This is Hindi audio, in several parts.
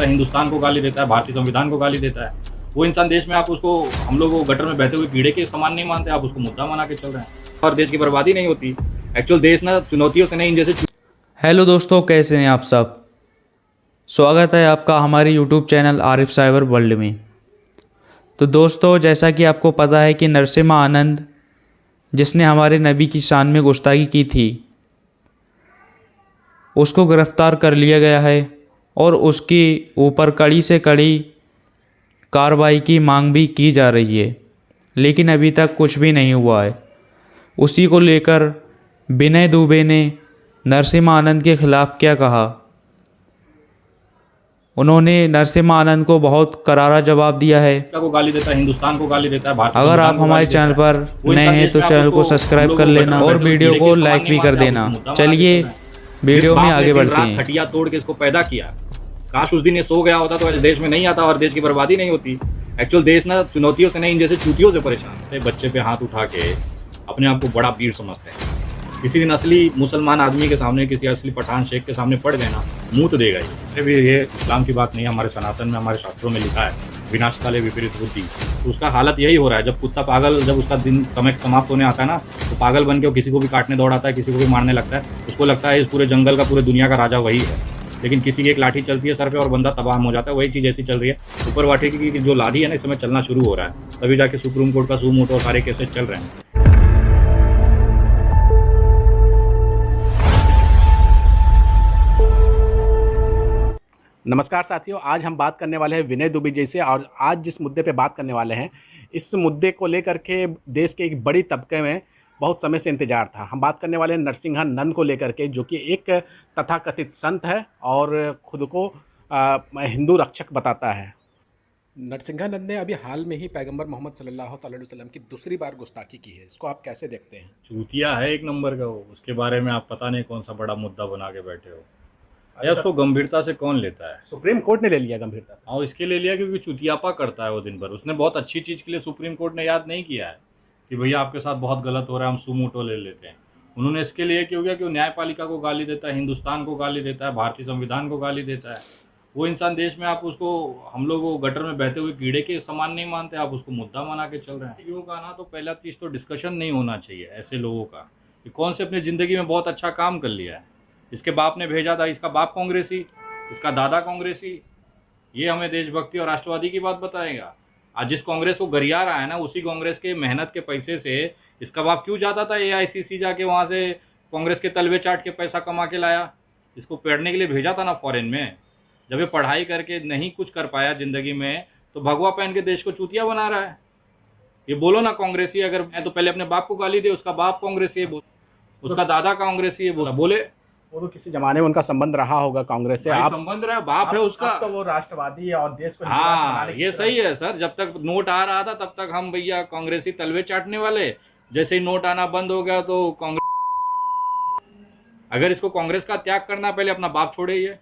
हिंदुस्तान को गाली देता है, भारतीय संविधान को गाली देता है। वो इंसान देश में आप उसको, हम लोग वो गटर में बहते हुए कीड़े के समान नहीं मानते, आप उसको मुद्दा बना के चल रहे हैं और देश की बर्बादी नहीं होती। एक्चुअल देश ना चुनौतियों से नहीं, इन जैसे। हेलो दोस्तों, कैसे हैं आप सब। स्वागत है आपका हमारे YouTube channel Arif cyber world में। तो दोस्तों, जैसा कि आपको पता है कि नरसिम्हा आनंद, जिसने हमारे नबी की शान में गुस्ताखी की थी, उसको गिरफ़्तार कर लिया गया है और उसके ऊपर कड़ी से कड़ी कार्रवाई की मांग भी की जा रही है, लेकिन अभी तक कुछ भी नहीं हुआ है। उसी को लेकर विनय दुबे ने नरसिम्हा आनंद के खिलाफ़ क्या कहा। उन्होंने नरसिम्हा आनंद को बहुत करारा जवाब दिया है। को गाली देता है, हिंदुस्तान को गाली देता है, भारतीय अगर संविधान आप को हमारे गाली चैनल देता है। पर वो नए इंसान हैं देश तो में आप चैनल को उसको, सब्सक्राइब हम कर लोग वो लेना गटर और में वीडियो कीड़े को के लाइक समान भी नहीं कर मानते, आप देना। उसको मुद्दा बना के चलिए चल रहे हैं। वीडियो में आगे बढ़ते रात हैं। खटिया तोड़ के इसको पैदा किया, काश उस दिन ये सो गया होता तो देश में नहीं आता और देश की बर्बादी नहीं होती। एक्चुअल देश ना चुनौतियों से नहीं, इन जैसे चूतियों से परेशान है। बच्चे पे हाथ उठा के अपने आप को बड़ा वीर समझते हैं। किसी दिन असली मुसलमान आदमी के सामने, किसी असली पठान शेख के सामने पड़ गए ना, मुंह तो देगा ही। भी ये इस्लाम की बात नहीं है, हमारे सनातन में, हमारे शास्त्रों में लिखा है, विनाशकाले विपरीत बुद्धि। तो उसका हालत यही हो रहा है। जब कुत्ता पागल, जब उसका दिन समय समाप्त होने आता है ना, तो पागल बन के वो किसी को भी काटने दौड़ाता है, किसी को भी मारने लगता है। उसको लगता है इस पूरे जंगल का, पूरे दुनिया का राजा वही है। लेकिन किसी की एक लाठी चलती है सर पे और बंदा तबाह हो जाता है। वही चीज़ ऐसी चल रही है। ऊपर वाठी की जो लाठी है ना, इस समय चलना शुरू हो रहा है, तभी जाके सुप्रीम कोर्ट का सू मोटो और सारे केसेस चल रहे हैं। नमस्कार साथियों, आज हम बात करने वाले हैं विनय दुबे जी से। और आज जिस मुद्दे पे बात करने वाले हैं, इस मुद्दे को लेकर के देश के एक बड़ी तबके में बहुत समय से इंतजार था। हम बात करने वाले हैं नरसिम्हा नंद को लेकर के, जो कि एक तथाकथित संत है और खुद को हिंदू रक्षक बताता है। नरसिम्हा नंद ने अभी हाल में ही पैगंबर मोहम्मद सल्लल्लाहु अलैहि वसल्लम की दूसरी बार गुस्ताखी की है। इसको आप कैसे देखते हैं? चूतिया है एक नंबर का वो। उसके बारे में आप पता नहीं कौन सा बड़ा मुद्दा बना के बैठे हो। या उसको गंभीरता से कौन लेता है? सुप्रीम कोर्ट ने ले लिया गंभीरता से। और इसके ले लिया क्योंकि चुतियापा करता है वो दिन भर। उसने बहुत अच्छी चीज़ के लिए सुप्रीम कोर्ट ने याद नहीं किया है कि भैया आपके साथ बहुत गलत हो रहा है, हम सुमोटो ले लेते हैं। उन्होंने इसके लिए क्यों किया कि वो न्यायपालिका को गाली देता है, हिंदुस्तान को गाली देता है, भारतीय संविधान को गाली देता है। वो इंसान देश में आप उसको, हम लोग वो गटर में बहते हुए कीड़े के समान नहीं मानते, आप उसको मुद्दा बना के चल रहे हैं। युवा का ना, तो पहला चीज़ तो डिस्कशन नहीं होना चाहिए ऐसे लोगों का कि कौन से अपनी ज़िंदगी में बहुत अच्छा काम कर लिया है। इसके बाप ने भेजा था, इसका बाप कांग्रेसी, इसका दादा कांग्रेसी, ये हमें देशभक्ति और राष्ट्रवादी की बात बताएगा। आज जिस कांग्रेस को गरिया रहा है ना, उसी कांग्रेस के मेहनत के पैसे से इसका बाप क्यों जाता था AICC जाके, वहाँ से कांग्रेस के तलवे चाट के पैसा कमा के लाया। इसको पढ़ने के लिए भेजा था ना फॉरेन में। जब ये पढ़ाई करके नहीं कुछ कर पाया ज़िंदगी में, तो भगवा पहन के देश को चूतिया बना रहा है। ये बोलो ना कांग्रेसी, अगर मैं तो पहले अपने बाप को गाली दे, उसका बाप कांग्रेसी है, उसका दादा कांग्रेसी है, बोले वो तो किसी जमाने में उनका संबंध रहा होगा कांग्रेस से। आप संबंध रहा, बाप है उसका। तो वो राष्ट्रवादी है और देश को हाँ, ये सही है सर। जब तक नोट आ रहा था तब तक हम भैया कांग्रेसी तलवे चाटने वाले। जैसे ही नोट आना बंद हो गया तो कांग्रेस, अगर इसको कांग्रेस का त्याग करना, पहले अपना बाप छोड़े। ये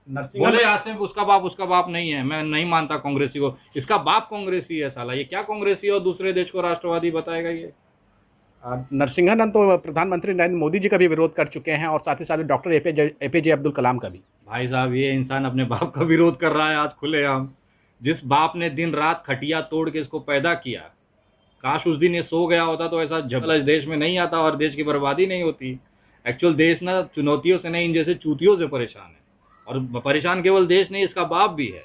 बोले यहाँ से उसका बाप नहीं है, मैं नहीं मानता कांग्रेसी को, इसका बाप कांग्रेसी है साला। ये क्या कांग्रेसी और दूसरे देश को राष्ट्रवादी बताएगा ये? नरसिम्हा नंद तो प्रधानमंत्री नरेंद्र मोदी जी का भी विरोध कर चुके हैं और साथ ही साथ डॉक्टर APJ अब्दुल कलाम का भी। भाई साहब, ये इंसान अपने बाप का विरोध कर रहा है आज खुलेआम। जिस बाप ने दिन रात खटिया तोड़ के इसको पैदा किया, काश उस दिन ये सो गया होता तो ऐसा झगड़ा इस देश में नहीं आता और देश की बर्बादी नहीं होती। एक्चुअल देश ना चुनौतियों से नहीं, इन जैसे चूतियों से परेशान है। और परेशान केवल देश नहीं, इसका बाप भी है।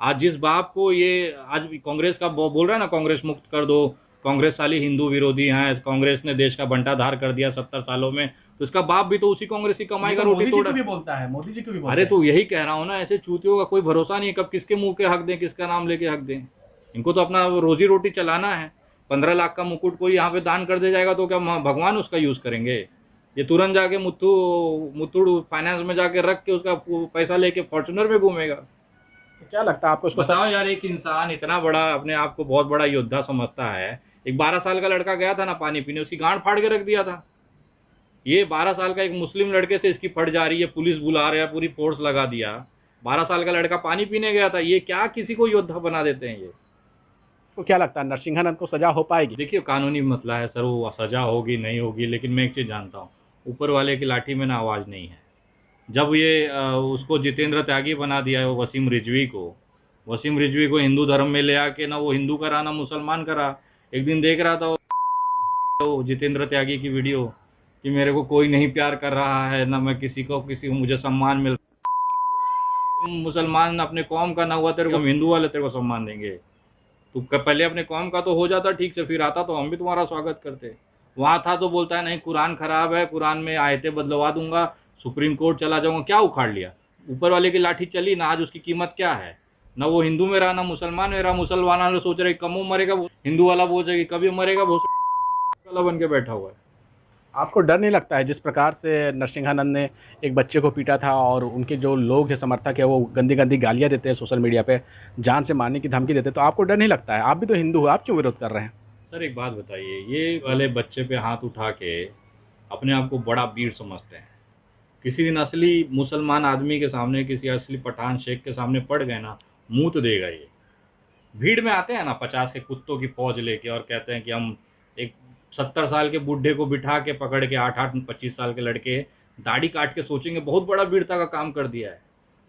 आज जिस बाप को ये आज कांग्रेस का बोल रहा है ना, कांग्रेस मुक्त कर दो, कांग्रेस साली हिंदू विरोधी हैं, कांग्रेस ने देश का बंटाधार कर दिया 70 सालों में, तो इसका बाप भी तो उसी कांग्रेस की कमाई का रोटी तोड़ा भी बोलता है। मोदी जी को भी बोलता है। अरे तो यही कह रहा हूँ ना, ऐसे चूतियों का कोई भरोसा नहीं है, कब किसके मुंह के हक दें, किसका नाम लेके हक दें। इनको तो अपना रोजी रोटी चलाना है। 15 लाख का मुकुट कोई यहाँ पे दान कर दे जाएगा तो क्या भगवान उसका यूज़ करेंगे? ये तुरंत जाके मुथुट फाइनेंस में जाके रख के उसका पैसा लेके फॉर्चुनर में घूमेगा। क्या लगता है आपको? उसको बताओ यार, एक इंसान इतना बड़ा अपने आप को बहुत बड़ा योद्धा समझता है। एक 12 साल का लड़का गया था ना पानी पीने, उसकी गांड फाड़ के रख दिया था। ये 12 साल का एक मुस्लिम लड़के से इसकी फट जा रही है, पुलिस बुला रहा है, पूरी फोर्स लगा दिया। 12 साल का लड़का पानी पीने गया था। ये क्या किसी को योद्धा बना देते हैं ये? तो क्या लगता है नरसिम्हा नंद को सजा हो पाएगी? देखिए, कानूनी मसला है सर, वो सजा होगी नहीं होगी, लेकिन मैं एक चीज़ जानता हूँ, ऊपर वाले की लाठी में ना आवाज़ नहीं है। जब ये उसको जितेंद्र त्यागी बना दिया है, वो वसीम रिजवी को हिंदू धर्म में ले आके ना वो हिंदू करा ना मुसलमान करा। एक दिन देख रहा था वो जितेंद्र त्यागी की वीडियो कि मेरे को कोई नहीं प्यार कर रहा है, ना मैं किसी को मुझे सम्मान मिल, तुम मुसलमान अपने कौम का ना हुआ, तेरे को हिंदू वाले तेरे को सम्मान देंगे। तू पहले अपने कौम का तो हो जाता ठीक से, फिर आता तो हम भी तुम्हारा स्वागत करते। वहाँ था तो बोलता है नहीं कुरान खराब है, कुरान में आयतें बदलवा दूंगा, सुप्रीम कोर्ट चला जाऊंगा। क्या उखाड़ लिया? ऊपर वाले की लाठी चली ना, आज उसकी कीमत क्या है? ना वो हिंदू में रहा ना मुसलमान में रहा। मुसलमान वाले सोच रहे कम मरेगा, हिंदू वाला बोल रहे कभी मरेगा, भोसड़ा बन के बैठा हुआ है। आपको डर नहीं लगता है जिस प्रकार से नरसिंहानंद ने एक बच्चे को पीटा था और उनके जो लोग हैं समर्थक है वो गंदी गंदी गालियाँ देते हैं सोशल मीडिया पे, जान से मारने की धमकी देते हैं, तो आपको डर नहीं लगता है? आप भी तो हिंदू हो, आप क्यों विरोध कर रहे हैं? सर एक बात बताइए, ये वाले बच्चे पे हाथ उठा के अपने आप को बड़ा वीर समझते हैं। किसी दिन असली मुसलमान आदमी के सामने, किसी असली पठान शेख के सामने पड़ गए ना, मुँह तो देगा ये। भीड़ में आते हैं ना 50 के कुत्तों की फौज लेके और कहते हैं कि हम एक 70 साल के बूढ़े को बिठा के पकड़ के 8-8 25 साल के लड़के दाढ़ी काट के सोचेंगे बहुत बड़ा वीरता का काम कर दिया है।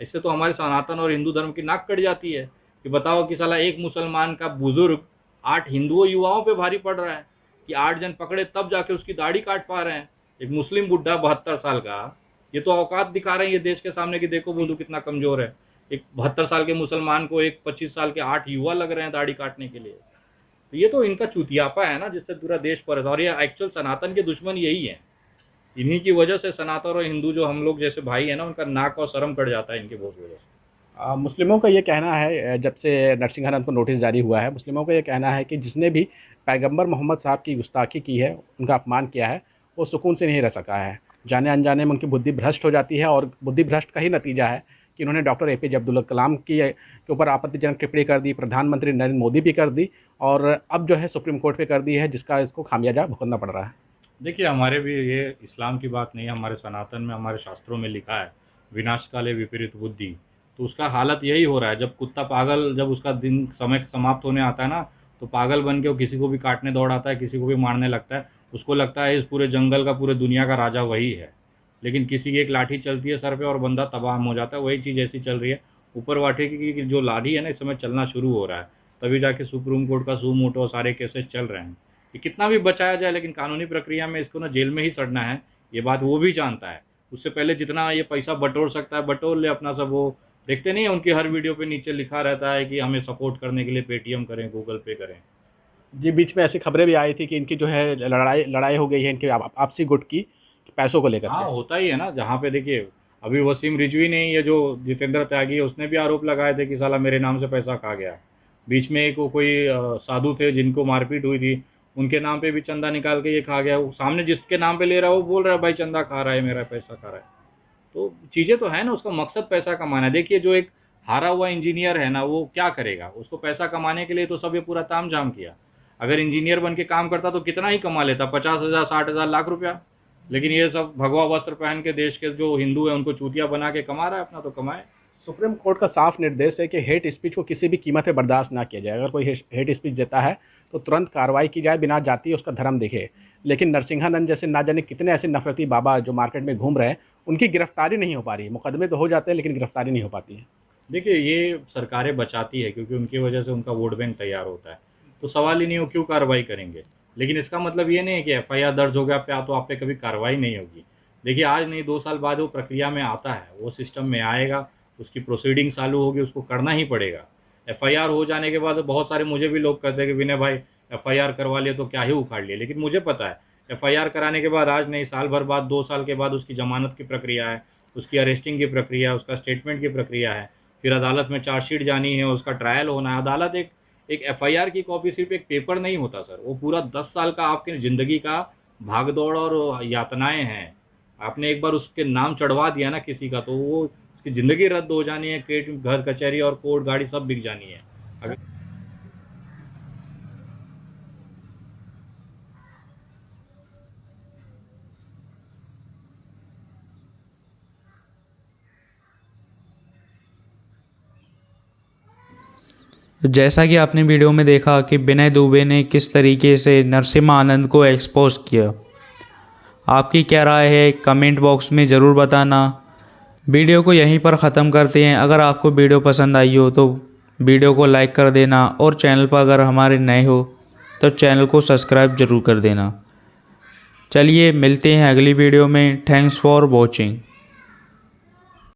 इससे तो हमारे सनातन और हिंदू धर्म की नाक कट जाती है कि बताओ कि साला एक मुसलमान का बुजुर्ग 8 हिंदुओं युवाओं पे भारी पड़ रहा है कि 8 जन पकड़े तब जाके उसकी दाढ़ी काट पा रहे हैं। एक मुस्लिम बुढ़ा 72 साल का, ये तो औकात दिखा रहे हैं ये देश के सामने कि देखो हिंदू कितना कमज़ोर है। एक 72 साल के मुसलमान को एक 25 साल के 8 युवा लग रहे हैं दाढ़ी काटने के लिए। तो ये तो इनका चूतियापा है ना, जिससे पूरा देश पर, और ये एक्चुअल सनातन के दुश्मन यही हैं। इन्हीं की वजह से सनातन और हिंदू जो हम लोग जैसे भाई हैं ना, उनका नाक और शर्म कट जाता है इनके बहुत वजह से। मुस्लिमों का ये कहना है, जब से नरसिंहानंद को नोटिस जारी हुआ है, मुस्लिमों का ये कहना है कि जिसने भी पैगंबर मोहम्मद साहब की गुस्ताखी की है, उनका अपमान किया है, वो सुकून से नहीं रह सका है। जाने अनजाने में उनकी बुद्धि भ्रष्ट हो जाती है और बुद्धि भ्रष्ट का ही नतीजा है कि इन्होंने डॉक्टर APJ अब्दुल कलाम के ऊपर आपत्तिजनक टिप्पणी कर दी, प्रधानमंत्री नरेंद्र मोदी भी कर दी और अब जो है सुप्रीम कोर्ट पे कर दी है, जिसका इसको खामियाजा भुगतना पड़ रहा है। देखिए हमारे भी ये इस्लाम की बात नहीं है, हमारे सनातन में, हमारे शास्त्रों में लिखा है विनाश काले विपरीत बुद्धि। तो उसका हालत यही हो रहा है। जब कुत्ता पागल, जब उसका दिन समय समाप्त होने आता है ना, तो पागल बन के वो किसी को भी काटने दौड़ आता है, किसी को भी मारने लगता है। उसको लगता है इस पूरे जंगल का, पूरे दुनिया का राजा वही है। लेकिन किसी की एक लाठी चलती है सर पे और बंदा तबाह हो जाता है। वही चीज़ ऐसी चल रही है। ऊपर वाटे की जो लाठी है ना, इस समय चलना शुरू हो रहा है, तभी जाके सुप्रीम कोर्ट का सू मोटो सारे केसेस चल रहे हैं। कि कितना भी बचाया जाए, लेकिन कानूनी प्रक्रिया में इसको ना जेल में ही सड़ना है, ये बात वो भी जानता है। उससे पहले जितना ये पैसा बटोर सकता है बटोर ले अपना सब। वो देखते नहीं है उनकी हर वीडियो पे नीचे लिखा रहता है कि हमें सपोर्ट करने के लिए पेटीएम करें, गूगल पे करें। जी, बीच में ऐसी खबरें भी आई थी कि इनकी जो है लड़ाई हो गई है इनकी आपसी गुट की पैसों को लेकर। हाँ होता ही है ना। जहाँ पे देखिए अभी वसीम रिजवी ने, ये जो जितेंद्र त्यागी है, उसने भी आरोप लगाए थे कि साला मेरे नाम से पैसा खा गया। बीच में एक कोई साधु थे जिनको मारपीट हुई थी, उनके नाम पे भी चंदा निकाल के ये खा गया। सामने जिसके नाम पे ले रहा है वो बोल रहा है भाई चंदा खा रहा है, मेरा पैसा खा रहा है। तो चीज़ें तो है ना, उसका मकसद पैसा कमाना है। देखिए जो एक हारा हुआ इंजीनियर है ना, वो क्या करेगा? उसको पैसा कमाने के लिए तो सब ये पूरा ताम झाम किया। अगर इंजीनियर बन के काम करता तो कितना ही कमा लेता, 50,000 60,000 लाख रुपया। लेकिन ये सब भगवा वस्त्र पहन के देश के जो हिंदू हैं उनको चूतिया बना के कमा रहा है, अपना तो कमाए। सुप्रीम कोर्ट का साफ निर्देश है कि हेट स्पीच को किसी भी कीमत पे बर्दाश्त ना किया जाए। अगर कोई हेट स्पीच देता है तो तुरंत कार्रवाई की जाए, बिना जाति उसका धर्म दिखे। लेकिन नरसिंहानंद जैसे ना जाने कितने ऐसे नफरती बाबा जो मार्केट में घूम रहे हैं, उनकी गिरफ्तारी नहीं हो पा रही है। मुकदमे तो हो जाते हैं लेकिन गिरफ्तारी नहीं हो पाती है। देखिए ये सरकारें बचाती है क्योंकि उनकी वजह से उनका वोट बैंक तैयार होता है, तो सवाल ही नहीं हो क्यों कार्रवाई करेंगे। लेकिन इसका मतलब ये नहीं है कि FIR दर्ज हो गया तो आप पे कभी कार्रवाई नहीं होगी। देखिए आज नहीं 2 साल बाद वो प्रक्रिया में आता है, वो सिस्टम में आएगा, उसकी प्रोसीडिंग चालू होगी, उसको करना ही पड़ेगा। FIR हो जाने के बाद बहुत सारे, मुझे भी लोग कहते हैं कि विनय भाई FIR करवा लिया तो क्या ही उखाड़ लिया। लेकिन मुझे पता है FIR कराने के बाद आज नहीं, साल भर बाद, 2 साल के बाद उसकी जमानत की प्रक्रिया है, उसकी अरेस्टिंग की प्रक्रिया है, उसका स्टेटमेंट की प्रक्रिया है, फिर अदालत में चार्जशीट जानी है, उसका ट्रायल होना है। अदालत एक FIR की कॉपी सिर्फ एक पेपर नहीं होता सर, वो पूरा 10 साल का आपकी ज़िंदगी का भागदौड़ और यातनाएं हैं। आपने एक बार उसके नाम चढ़वा दिया ना किसी का, तो वो उसकी ज़िंदगी रद्द हो जानी है, घर कचहरी और कोर्ट गाड़ी सब बिक जानी है। अगर जैसा कि आपने वीडियो में देखा कि विनय दुबे ने किस तरीके से नरसिम्हानंद को एक्सपोज किया, आपकी क्या राय है कमेंट बॉक्स में ज़रूर बताना। वीडियो को यहीं पर ख़त्म करते हैं। अगर आपको वीडियो पसंद आई हो तो वीडियो को लाइक कर देना और चैनल पर अगर हमारे नए हो तो चैनल को सब्सक्राइब ज़रूर कर देना। चलिए मिलते हैं अगली वीडियो में। Thanks for watching.